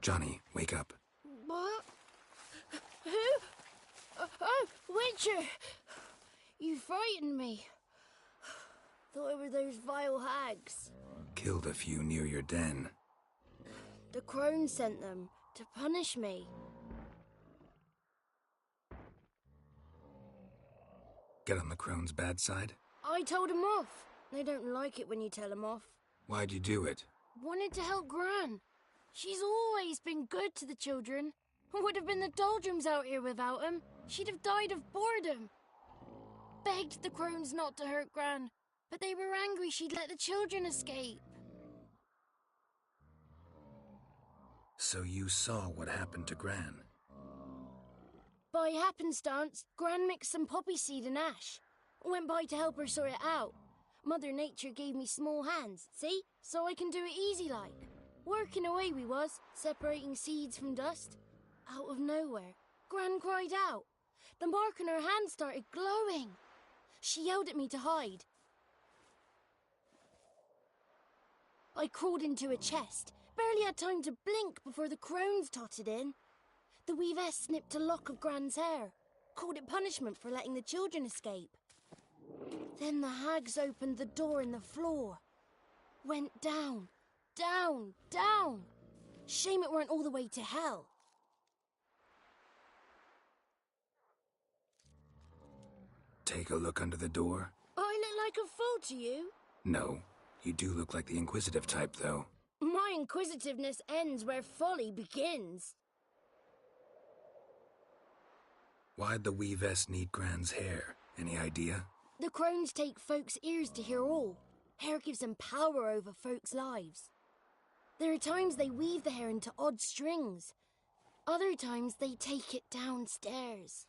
Johnny, wake up. What? Who? Oh, Witcher! You frightened me. Thought it were those vile hags. Killed a few near your den. The crone sent them to punish me. Get on the crone's bad side? I told them off. They don't like it when you tell them off. Why'd you do it? Wanted to help Gran. She's always been good to the children. Would have been the doldrums out here without him. She'd have died of boredom. Begged the crones not to hurt Gran, but they were angry she'd let the children escape. So you saw what happened to Gran? By happenstance, Gran mixed some poppy seed and ash. Went by to help her sort it out. Mother Nature gave me small hands, see? So I can do it easy like. Working away we was, separating seeds from dust. Out of nowhere, Gran cried out. The mark on her hand started glowing. She yelled at me to hide. I crawled into a chest. Barely had time to blink before the crones totted in. The weavess snipped a lock of Gran's hair. Called it punishment for letting the children escape. Then the hags opened the door in the floor. Went down, down, down. Shame it weren't all the way to hell. Take a look under the door? I look like a fool to you? No. You do look like the inquisitive type, though. My inquisitiveness ends where folly begins. Why'd the weavess need Gran's hair? Any idea? The crones take folks' ears to hear all. Hair gives them power over folks' lives. There are times they weave the hair into odd strings. Other times they take it downstairs.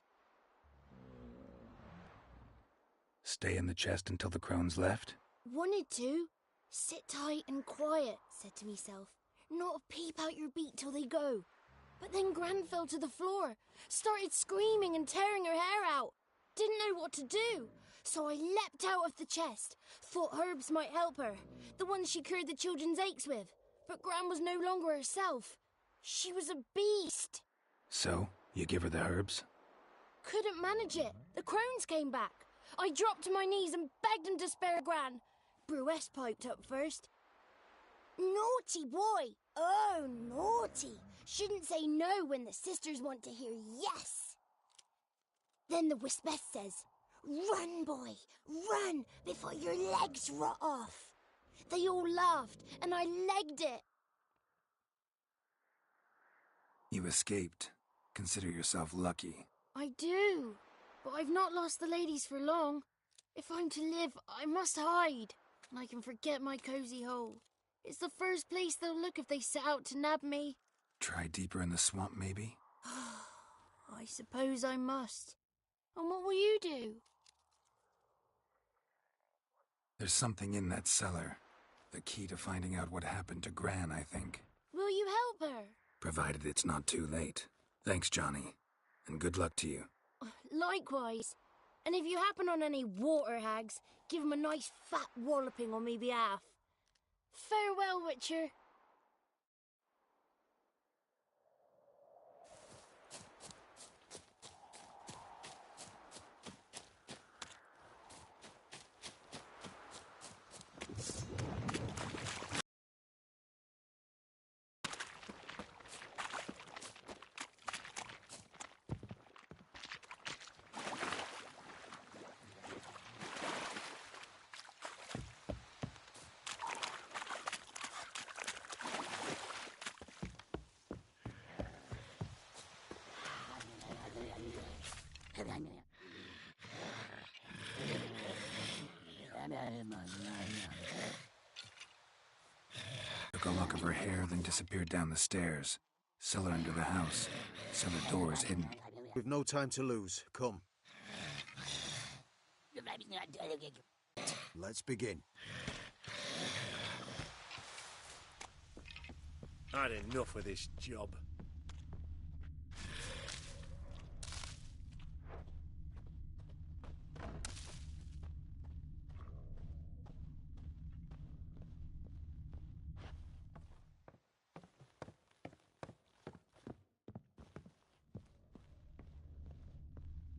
Stay in the chest until the crones left? Wanted to. Sit tight and quiet, said to myself. Not a peep out your beat till they go. But then Gran fell to the floor, started screaming and tearing her hair out. Didn't know what to do, so I leapt out of the chest. Thought herbs might help her, the ones she cured the children's aches with. But Gran was no longer herself. She was a beast. So, you give her the herbs? Couldn't manage it. The crones came back. I dropped to my knees and begged them to spare Gran. Bruess piped up first. Naughty boy! Oh, naughty! Shouldn't say no when the sisters want to hear yes. Then the Wispeth says, run, boy, run, before your legs rot off. They all laughed, and I legged it. You escaped. Consider yourself lucky. I do, but I've not lost the ladies for long. If I'm to live, I must hide, and I can forget my cozy hole. It's the first place they'll look if they set out to nab me. Try deeper in the swamp, maybe? I suppose I must. And what will you do? There's something in that cellar. The key to finding out what happened to Gran, I think. Will you help her? Provided it's not too late. Thanks, Johnny. And good luck to you. Likewise. And if you happen on any water hags, give them a nice fat walloping on me behalf. Farewell, Witcher. Took a look of her hair, then disappeared down the stairs. Cellar under the house. Cellar door is hidden. We've no time to lose. Come. Let's begin. I'd enough of this job.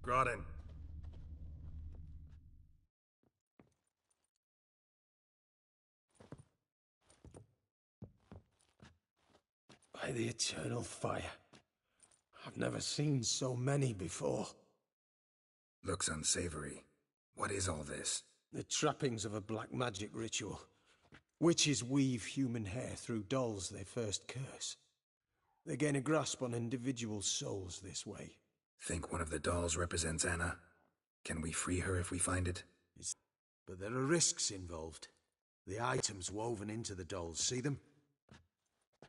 Groden. By the eternal fire. I've never seen so many before. Looks unsavory. What is all this? The trappings of a black magic ritual. Witches weave human hair through dolls they first curse. They gain a grasp on individual souls this way. Think one of the dolls represents Anna? Can we free her if we find it? But there are risks involved. The items woven into the dolls, see them?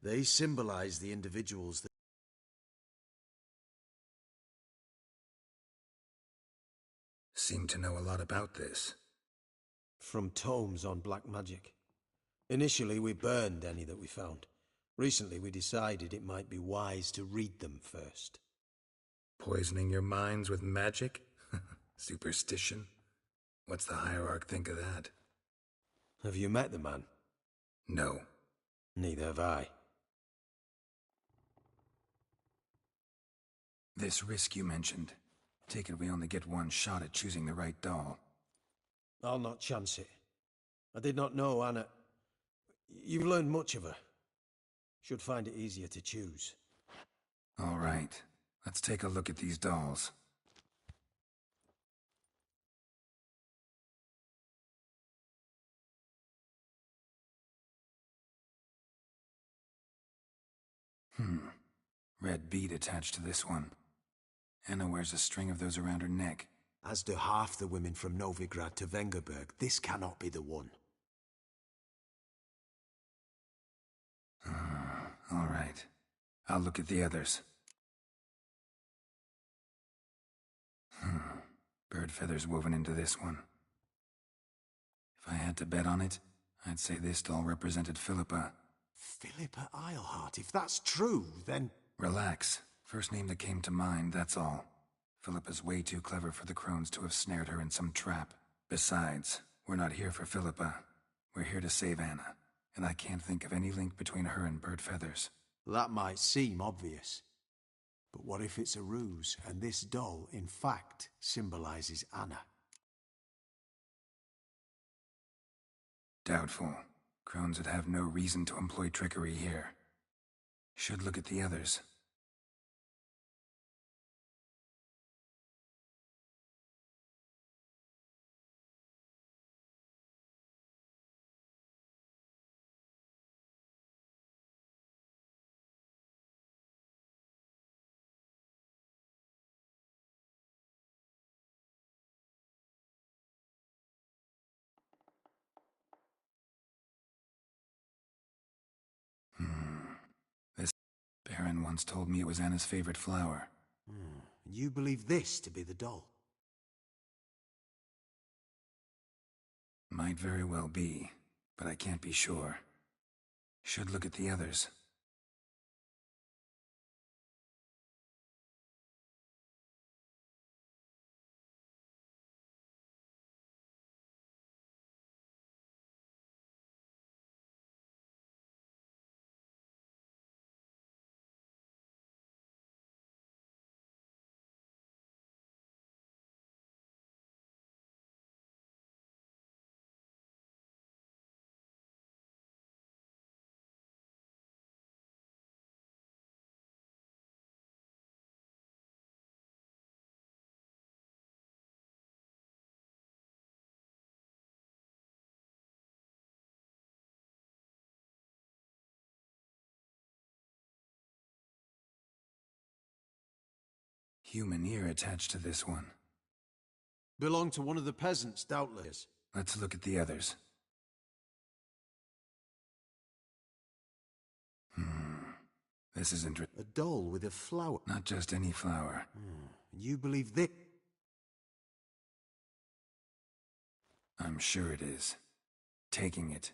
They symbolize the individuals that... Seem to know a lot about this. From tomes on black magic. Initially, we burned any that we found. Recently, we decided it might be wise to read them first. Poisoning your minds with magic? Superstition? What's the Hierarch think of that? Have you met the man? No. Neither have I. This risk you mentioned. Take it we only get one shot at choosing the right doll. I'll not chance it. I did not know Anna... You've learned much of her. Should find it easier to choose. All right. Let's take a look at these dolls. Red bead attached to this one. Anna wears a string of those around her neck. As do half the women from Novigrad to Vengerberg. This cannot be the one. All right. I'll look at the others. Bird feathers woven into this one. If I had to bet on it, I'd say this doll represented Philippa. Philippa Eilhart, if that's true, then... Relax. First name that came to mind, that's all. Philippa's way too clever for the crones to have snared her in some trap. Besides, we're not here for Philippa. We're here to save Anna, and I can't think of any link between her and Bird Feathers. That might seem obvious. But what if it's a ruse, and this doll, in fact, symbolizes Anna? Doubtful. Crones would have no reason to employ trickery here. Should look at the others. This Baron once told me it was Anna's favorite flower. You believe this to be the doll? Might very well be, but I can't be sure. Should look at the others. Human ear attached to this one. Belong to one of the peasants, doubtless. Let's look at the others. This is interesting. A doll with a flower. Not just any flower. You believe this? I'm sure it is. Taking it.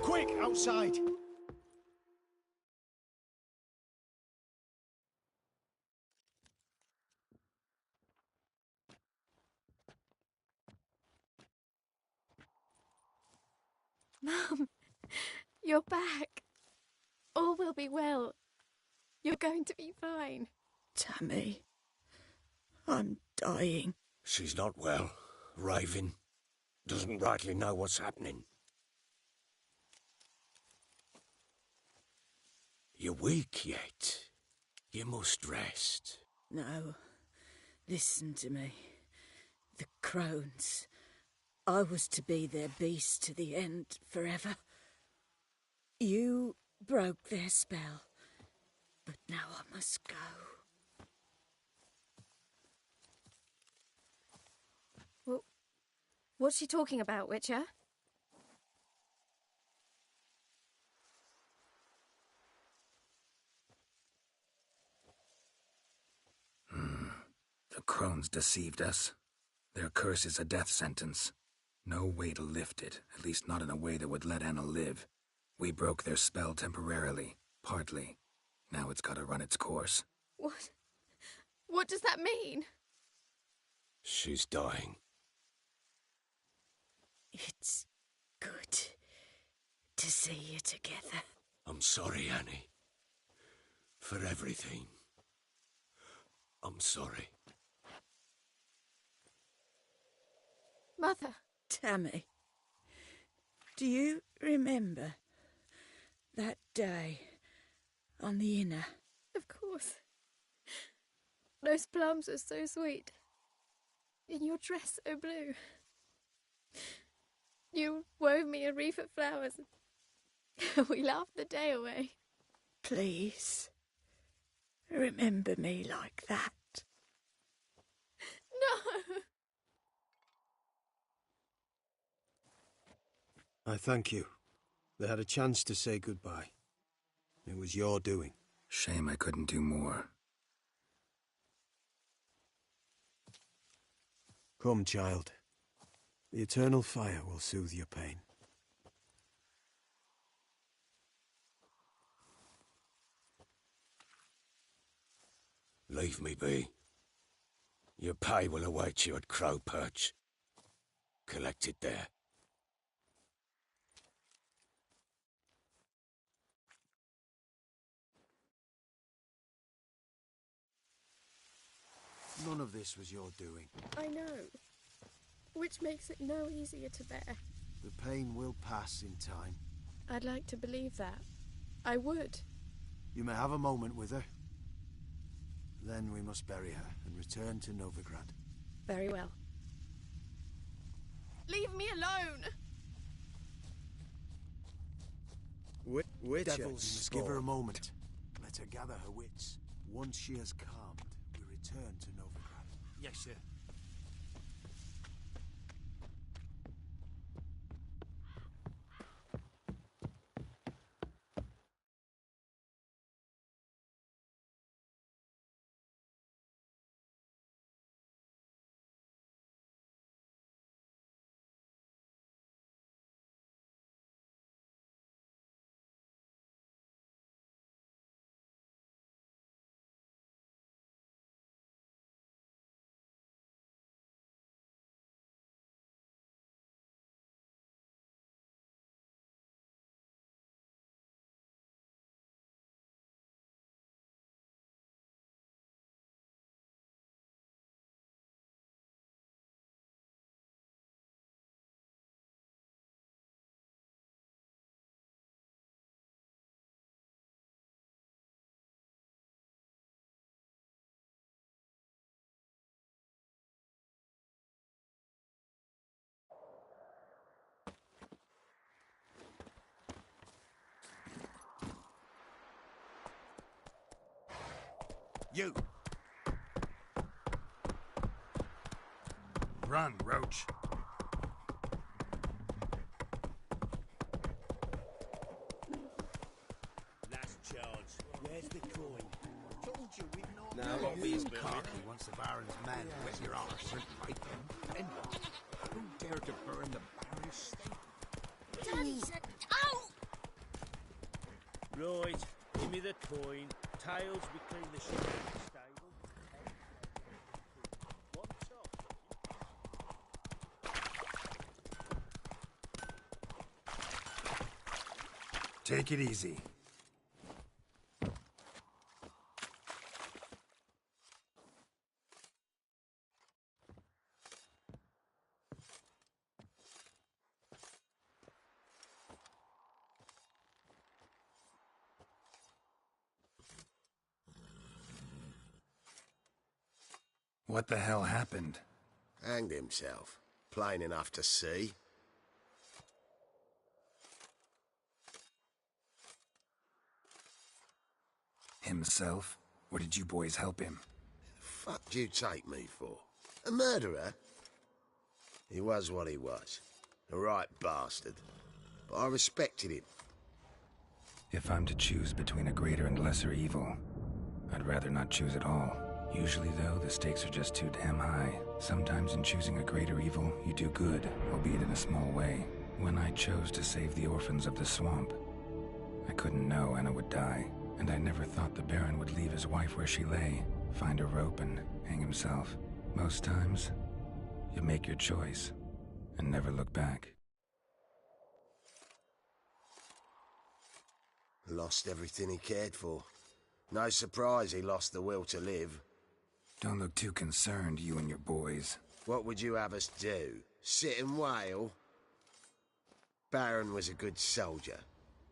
Quick, outside! Mum, you're back. All will be well. You're going to be fine. Tammy, I'm dying. She's not well. Raving. Doesn't rightly know what's happening. You're weak yet. You must rest. No, listen to me. The crones. I was to be their beast to the end, forever. You broke their spell, but now I must go. Well, what's she talking about, Witcher? The crones deceived us. Their curse is a death sentence. No way to lift it, at least not in a way that would let Anna live. We broke their spell temporarily, partly. Now it's gotta run its course. What? What does that mean? She's dying. It's good to see you together. I'm sorry, Annie. For everything. I'm sorry. Mother. Tammy, do you remember that day on the Inner? Of course. Those plums are so sweet. In your dress so blue. You wove me a wreath of flowers. We laughed the day away. Please, remember me like that. No! I thank you. They had a chance to say goodbye. It was your doing. Shame I couldn't do more. Come, child. The eternal fire will soothe your pain. Leave me be. Your pay will await you at Crow Perch. Collect it there. None of this was your doing. I know. Which makes it no easier to bear. The pain will pass in time. I'd like to believe that. I would. You may have a moment with her. Then we must bury her and return to Novigrad. Very well. Leave me alone! Witcher, Devils, we must give her a moment. Let her gather her wits. Once she has calmed, we return to Novigrad. Yes, sir. You! Run, Roach. Last charge. Where's the coin? Told you we've not. Now, don't be as cocky once the Baron's men wet your arse and fight them. And what? Who dare to burn the Baron's stable? Daddy said, ow! Right, give me the coin. Tails, we clean the shit out of the stable. One top. Take it easy. What the hell happened? Hanged himself. Plain enough to see. Himself? Or did you boys help him? Fuck do you take me for? A murderer? He was what he was. A right bastard. But I respected him. If I'm to choose between a greater and lesser evil, I'd rather not choose at all. Usually, though, the stakes are just too damn high. Sometimes in choosing a greater evil, you do good, albeit in a small way. When I chose to save the orphans of the swamp, I couldn't know Anna would die, and I never thought the Baron would leave his wife where she lay, find a rope and hang himself. Most times, you make your choice and never look back. Lost everything he cared for. No surprise he lost the will to live. Don't look too concerned, you and your boys. What would you have us do? Sit and wail? Baron was a good soldier,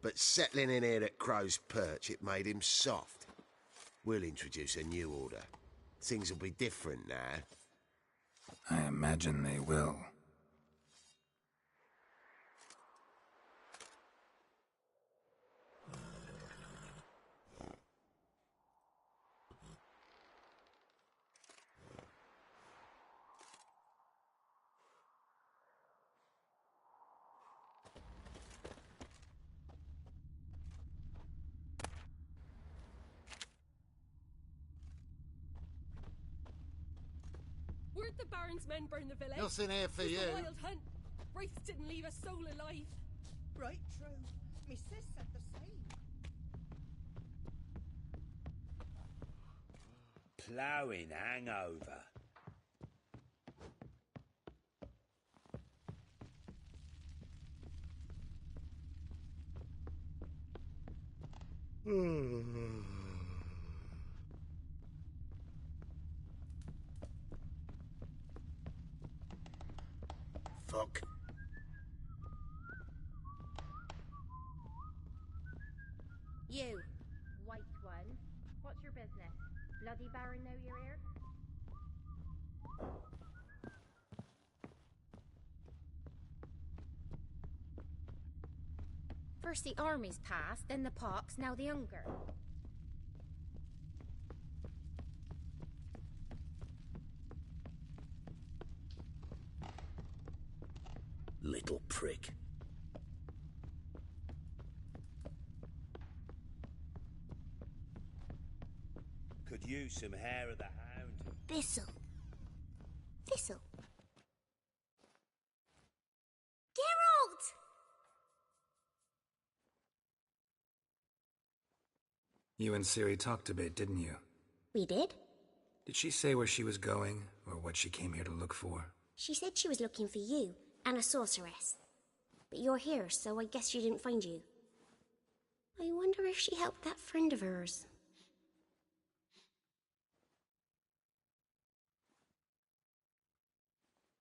but settling in here at Crow's Perch, it made him soft. We'll introduce a new order. Things will be different now. I imagine they will. Where'd the Baron's men burn the village? Nothing here for It was you. a wild hunt. Wraiths didn't leave a soul alive. Right true. Me sis said the same. Ploughing hangover. Fuck. You, white one. What's your business? Bloody Baron know you're here? First the armies passed, then the pox, now the hunger. Little prick. Could use some hair of the hound. Thistle. Thistle. Geralt! You and Ciri talked a bit, didn't you? We did. Did she say where she was going, or what she came here to look for? She said she was looking for you and a sorceress. But you're here, so I guess she didn't find you. I wonder if she helped that friend of hers.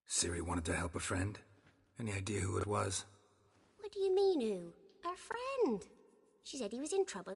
Ciri wanted to help a friend? Any idea who it was? What do you mean, who? Our friend. She said he was in trouble